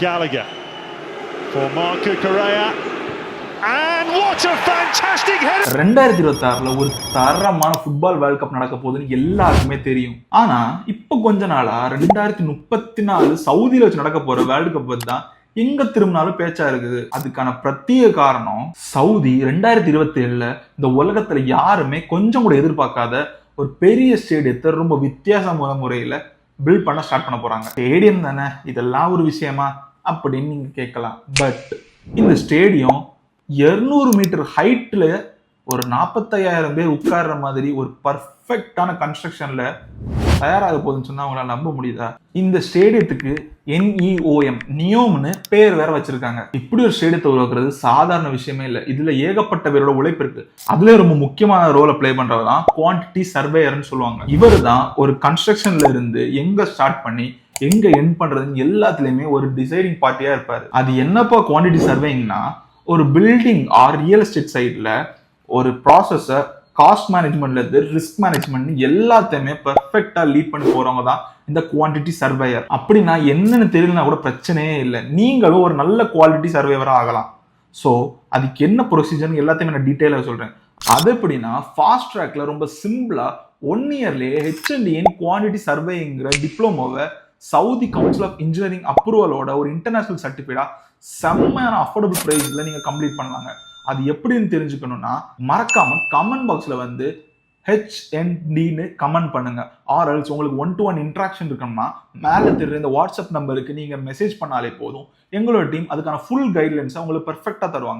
Gallagher for Marco Correa. And what a fantastic header! 2026ல ஒரு தரமான football world cup நடக்க போகுதுன்னு எல்லாருக்குமே தெரியும். ஆனா இப்ப கொஞ்ச நாளா 2034 சவுதியில வச்சு நடக்க போற வேர்ல்ட் கப் தான் எங்க திரும்பினாலும் பேச்சா இருக்குது. அதுக்கான பிரத்யேக காரணம் சவுதி 2027ல இந்த உலகத்துல யாருமே கொஞ்சம் கூட எதிர்பார்க்காத ஒரு பெரிய ஸ்டேடியத்தை ரொம்ப வித்தியாசமான முறையில பில்ட் பண்ண ஸ்டார்ட் பண்ண போறாங்க. ஸ்டேடியம் தானே, இதெல்லாம் ஒரு விஷயமா அப்படின்னு நீங்க கேட்கலாம். பட் இந்த ஸ்டேடியம் 200 மீட்டர் ஹைட்ல ஒரு 45,000 பேர் உட்கார்ற மாதிரி ஒரு பர்ஃபெக்டான கன்ஸ்ட்ரக்ஷன்ல தயாராக போகுதுன்னு சொன்னா அவங்களால நம்ப முடியுதா? இந்த ஸ்டேடியத்துக்கு நியோம்னு பேர் வேற வச்சிருக்காங்க. இப்படி ஒரு ஸ்டேடியத்தை உருவாக்குறது சாதாரண விஷயமே இல்லை. இதுல ஏகப்பட்ட பேரோட உழைப்பு இருக்கு. அதுல ரொம்ப முக்கியமான ரோலை பிளே பண்றவர் தான் குவான்டிட்டி சர்வேயர்னு சொல்லுவாங்க. இவர் தான் ஒரு கன்ஸ்ட்ரக்ஷன்ல இருந்து எங்க ஸ்டார்ட் பண்ணி எங்க எண்ட் பண்றதுன்னு எல்லாத்துலயுமே ஒரு டிசைடிங் பார்ட்டியா இருப்பாரு. அது என்னப்பா குவான்டிட்டி சர்வேயிங்னா, ஒரு பில்டிங் ஆர் ரியல் எஸ்டேட் சைட்ல ஒரு ப்ராசஸ காஸ்ட் மேனேஜ்மெண்ட்ல இருந்து ரிஸ்க் மேனேஜ்மெண்ட் எல்லாத்தையுமே பெர்ஃபெக்டா லீட் பண்ணி போறவங்க தான் இந்த குவான்டிட்டி சர்வேயர். அப்படின்னா என்னன்னு தெரியலனா கூட பிரச்சனையே இல்லை, நீங்களும் ஒரு நல்ல குவாலிட்டி சர்வேவரா ஆகலாம். ஸோ அதுக்கு என்ன ப்ரொசீஜர்னு எல்லாத்தையுமே நான் டீட்டெயிலாக சொல்றேன். அது எப்படின்னா, ஃபாஸ்ட் ட்ராக்ல ரொம்ப சிம்பிளா 1 இயர்லயே ஹெச்என்டிஎன் குவான்டிட்டி சர்வேங்கிற டிப்ளமோவை சவுதி கவுன்சில் ஆஃப் இன்ஜினியரிங் அப்ரூவலோட ஒரு இன்டர்நேஷனல் சர்டிஃபிகேட்டா செம்மையான அஃபோர்டபுள் பிரைஸ்ல நீங்க கம்ப்ளீட் பண்ணலாங்க. அது எப்படின்னு தெரிஞ்சுக்கணும்னா மறக்காம கமெண்ட் பாக்ஸ்ல வந்து HNDன்னு கமெண்ட் பண்ணுங்க. ஆர்எல்ஸ் உங்களுக்கு 1-to-1 இன்ட்ராக்ஷன் இருக்கணும்னா மேல தெரியுற இந்த வாட்ஸ்அப் நம்பருக்கு நீங்க மெசேஜ் பண்ணாலே போதும். எங்களோட டீம் அதுக்கான ஃபுல் கைட்லைன்ஸை உங்களுக்கு பெர்ஃபெக்டா தருவாங்க.